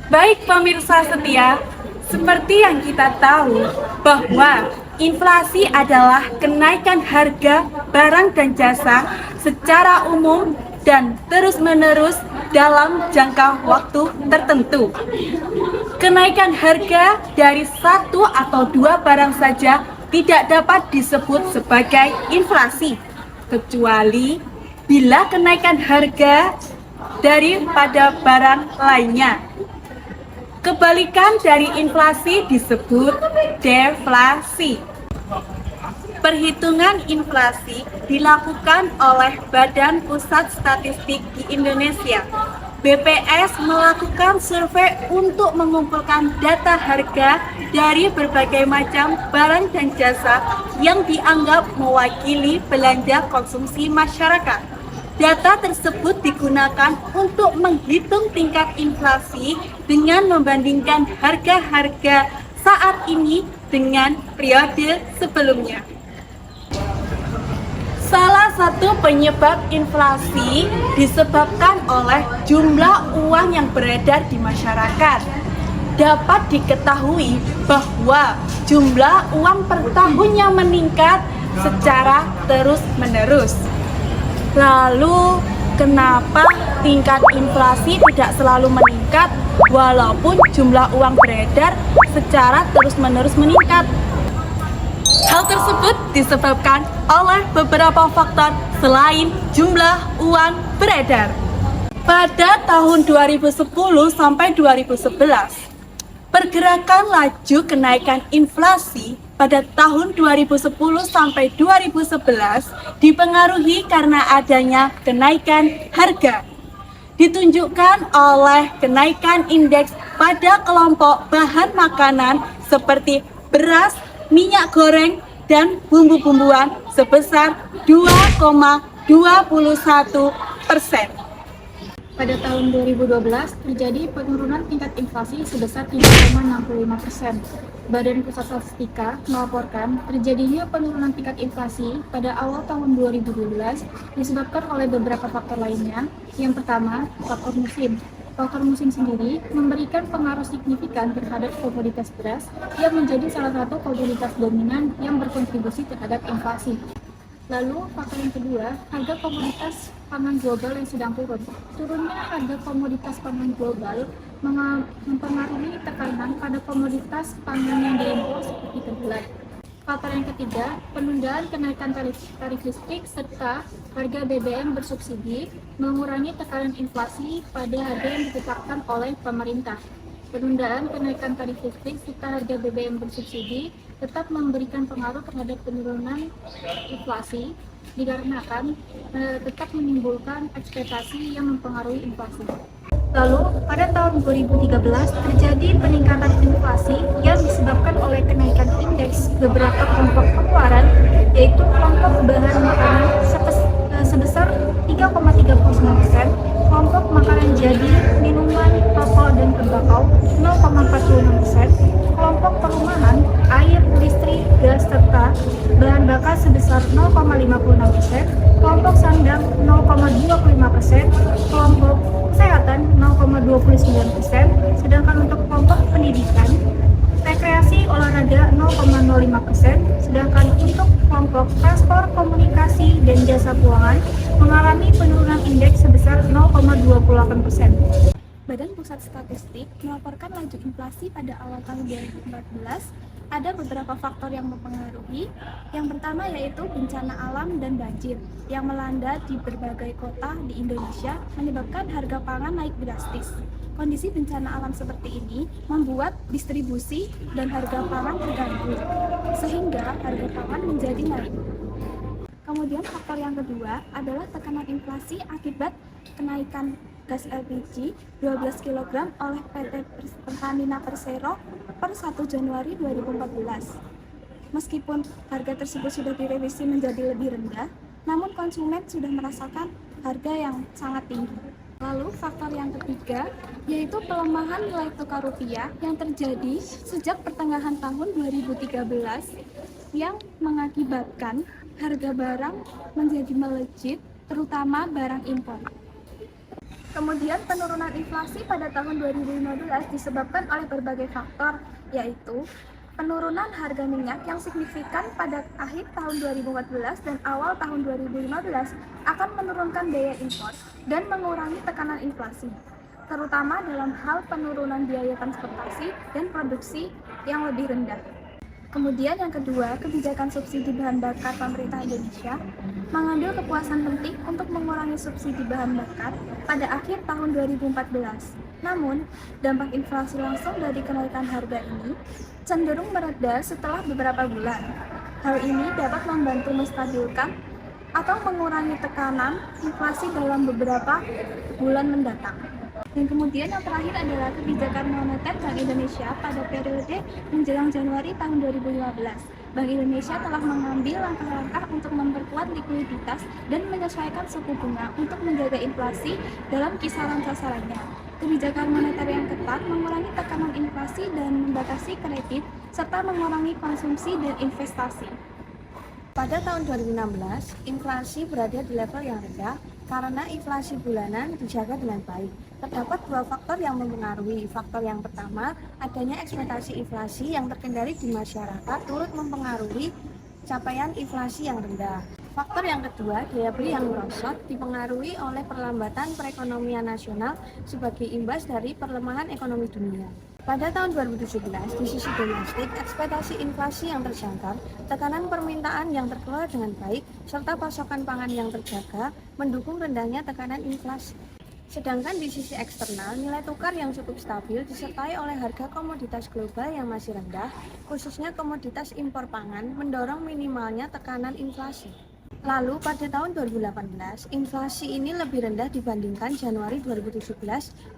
Baik pemirsa setia, seperti yang kita tahu bahwa inflasi adalah kenaikan harga barang dan jasa secara umum dan terus-menerus dalam jangka waktu tertentu. Kenaikan harga dari satu atau dua barang saja tidak dapat disebut sebagai inflasi, kecuali bila kenaikan harga daripada barang lainnya. Kebalikan dari inflasi disebut deflasi. Perhitungan inflasi dilakukan oleh Badan Pusat Statistik di Indonesia. BPS melakukan survei untuk mengumpulkan data harga dari berbagai macam barang dan jasa yang dianggap mewakili belanja konsumsi masyarakat. Data tersebut digunakan untuk menghitung tingkat inflasi dengan membandingkan harga-harga saat ini dengan periode sebelumnya. Salah satu penyebab inflasi disebabkan oleh jumlah uang yang beredar di masyarakat. Dapat diketahui bahwa jumlah uang per tahunnya meningkat secara terus-menerus. Lalu, kenapa tingkat inflasi tidak selalu meningkat walaupun jumlah uang beredar secara terus-menerus meningkat? Hal tersebut disebabkan oleh beberapa faktor selain jumlah uang beredar. Pada tahun 2010 sampai 2011, pergerakan laju kenaikan inflasi pada tahun 2010 sampai 2011 dipengaruhi karena adanya kenaikan harga. Ditunjukkan oleh kenaikan indeks pada kelompok bahan makanan seperti beras, minyak goreng, dan bumbu-bumbuan sebesar 2,21%. Pada tahun 2012 terjadi penurunan tingkat inflasi sebesar 3,65%. Badan Pusat Statistika melaporkan terjadinya penurunan tingkat inflasi pada awal tahun 2012 disebabkan oleh beberapa faktor lainnya. Yang pertama, faktor musim. Faktor musim sendiri memberikan pengaruh signifikan terhadap komoditas beras yang menjadi salah satu komoditas dominan yang berkontribusi terhadap inflasi. Lalu, faktor yang kedua, harga komoditas pangan global yang sedang turun. Turunnya harga komoditas pangan global mempengaruhi tekanan pada komoditas pangan yang diimpor seperti kedelai. Faktor yang ketiga, penundaan kenaikan tarif listrik serta harga BBM bersubsidi mengurangi tekanan inflasi pada harga yang ditetapkan oleh pemerintah. Penundaan kenaikan tarif listrik serta harga BBM bersubsidi tetap memberikan pengaruh terhadap penurunan inflasi dikarenakan tetap menimbulkan ekspektasi yang mempengaruhi inflasi. Lalu, pada tahun 2013 terjadi peningkatan inflasi yang disebabkan oleh kenaikan indeks beberapa kelompok pengeluaran, yaitu kelompok bahan makanan sebesar 3,39%, kelompok makanan jadi, minuman, rokok, dan tembakau 0,46%, kelompok perumahan, air, listrik, gas, serta bahan bakar sebesar 0,56%, kelompok sandang 0,25%, kelompok kesehatan 0,29%, sedangkan untuk kelompok pendidikan, rekreasi, olahraga 0,05%, sedangkan untuk kelompok transport, komunikasi, dan jasa keuangan mengalami penurunan indeks sebesar 0,28%. Badan Pusat Statistik melaporkan laju inflasi pada awal tahun 2014. Ada beberapa faktor yang mempengaruhi. Yang pertama yaitu bencana alam dan banjir yang melanda di berbagai kota di Indonesia menyebabkan harga pangan naik drastis. Kondisi bencana alam seperti ini membuat distribusi dan harga pangan terganggu, sehingga harga pangan menjadi naik. Kemudian faktor yang kedua adalah tekanan inflasi akibat kenaikan gas LPG 12 kg oleh PT Pertamina Persero per 1 Januari 2014. Meskipun harga tersebut sudah direvisi menjadi lebih rendah, namun konsumen sudah merasakan harga yang sangat tinggi. Lalu faktor yang ketiga yaitu pelemahan nilai tukar rupiah yang terjadi sejak pertengahan tahun 2013 yang mengakibatkan harga barang menjadi melejit, terutama barang impor. Kemudian penurunan inflasi pada tahun 2015 disebabkan oleh berbagai faktor, yaitu penurunan harga minyak yang signifikan pada akhir tahun 2014 dan awal tahun 2015 akan menurunkan daya impor dan mengurangi tekanan inflasi, terutama dalam hal penurunan biaya transportasi dan produksi yang lebih rendah. Kemudian yang kedua, kebijakan subsidi bahan bakar pemerintah Indonesia mengambil kepuasan penting untuk mengurangi subsidi bahan bakar pada akhir tahun 2014. Namun, dampak inflasi langsung dari kenaikan harga ini cenderung mereda setelah beberapa bulan. Hal ini dapat membantu menstabilkan atau mengurangi tekanan inflasi dalam beberapa bulan mendatang. Dan kemudian yang terakhir adalah kebijakan moneter Bank Indonesia pada periode menjelang Januari tahun 2015. Bank Indonesia telah mengambil langkah-langkah untuk memperkuat likuiditas dan menyesuaikan suku bunga untuk menjaga inflasi dalam kisaran sasarannya. Kebijakan moneter yang ketat mengurangi tekanan inflasi dan membatasi kredit, serta mengurangi konsumsi dan investasi. Pada tahun 2016, inflasi berada di level yang rendah karena inflasi bulanan dijaga dengan baik. Terdapat dua faktor yang mempengaruhi. Faktor yang pertama, adanya ekspektasi inflasi yang terkendali di masyarakat turut mempengaruhi capaian inflasi yang rendah. Faktor yang kedua, daya beli yang merosot dipengaruhi oleh perlambatan perekonomian nasional sebagai imbas dari perlemahan ekonomi dunia. Pada tahun 2017, di sisi domestik, ekspektasi inflasi yang terjangkau, tekanan permintaan yang terkelola dengan baik, serta pasokan pangan yang terjaga, mendukung rendahnya tekanan inflasi. Sedangkan di sisi eksternal, nilai tukar yang cukup stabil disertai oleh harga komoditas global yang masih rendah, khususnya komoditas impor pangan, mendorong minimalnya tekanan inflasi. Lalu pada tahun 2018, inflasi ini lebih rendah dibandingkan Januari 2017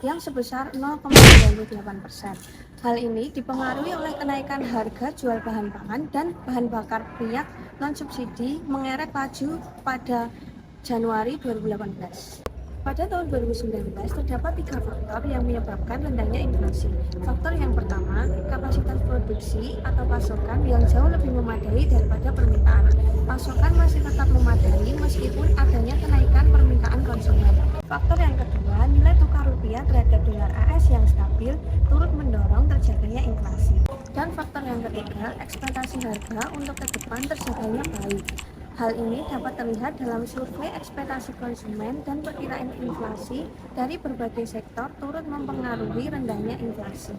yang sebesar 0,98%. Hal ini dipengaruhi oleh kenaikan harga jual bahan pangan dan bahan bakar minyak non-subsidi mengerek laju pada Januari 2018. Pada tahun 2019, terdapat tiga faktor yang menyebabkan rendahnya inflasi. Faktor yang pertama, kapasitas produksi atau pasokan yang jauh lebih memadai daripada permintaan. Pasokan masih tetap memadai meskipun adanya kenaikan permintaan konsumen. Faktor yang kedua, nilai tukar rupiah terhadap dolar AS yang stabil turut mendorong terjaganya inflasi. Dan faktor yang ketiga, ekspektasi harga untuk ke depan terjaganya baik. Hal ini dapat terlihat dalam survei ekspektasi konsumen dan perkiraan inflasi dari berbagai sektor turut mempengaruhi rendahnya inflasi.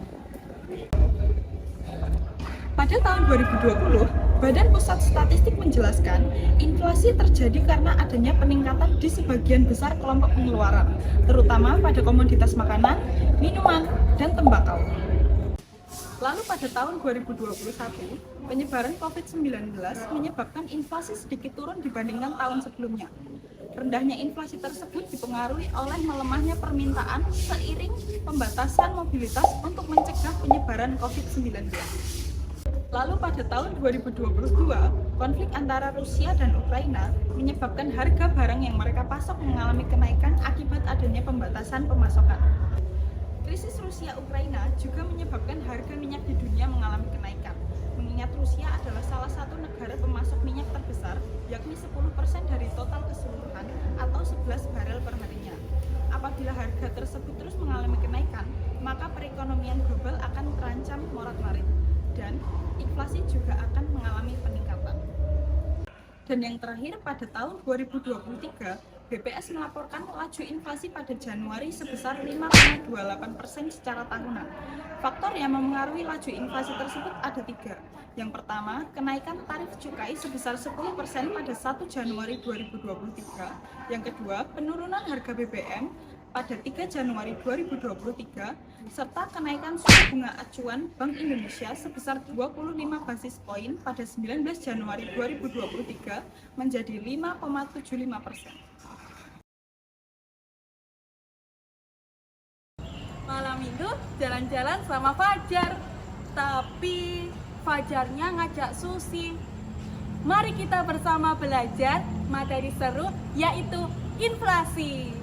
Pada tahun 2020, Badan Pusat Statistik menjelaskan inflasi terjadi karena adanya peningkatan di sebagian besar kelompok pengeluaran, terutama pada komoditas makanan, minuman, dan tembakau. Lalu pada tahun 2021, penyebaran COVID-19 menyebabkan inflasi sedikit turun dibandingkan tahun sebelumnya. Rendahnya inflasi tersebut dipengaruhi oleh melemahnya permintaan seiring pembatasan mobilitas untuk mencegah penyebaran COVID-19. Lalu pada tahun 2022, konflik antara Rusia dan Ukraina menyebabkan harga barang yang mereka pasok mengalami kenaikan akibat adanya pembatasan pemasokan. Krisis Rusia-Ukraina juga menyebabkan harga minyak di dunia mengalami kenaikan. Mengingat Rusia adalah salah satu negara pemasok minyak terbesar, yakni 10% dari total keseluruhan atau 11 barel per harinya. Apabila harga tersebut terus mengalami kenaikan, maka perekonomian global akan terancam morat-marit dan inflasi juga akan mengalami peningkatan. Dan yang terakhir, pada tahun 2023, BPS melaporkan laju inflasi pada Januari sebesar 5,28% secara tahunan. Faktor yang mempengaruhi laju inflasi tersebut ada tiga. Yang pertama, kenaikan tarif cukai sebesar 10% pada 1 Januari 2023. Yang kedua, penurunan harga BBM pada 3 Januari 2023, serta kenaikan suku bunga acuan Bank Indonesia sebesar 25 basis poin pada 19 Januari 2023 menjadi 5,75%. Malam minggu jalan-jalan sama Fajar, tapi Fajarnya ngajak Susi. Mari kita bersama belajar materi seru yaitu inflasi.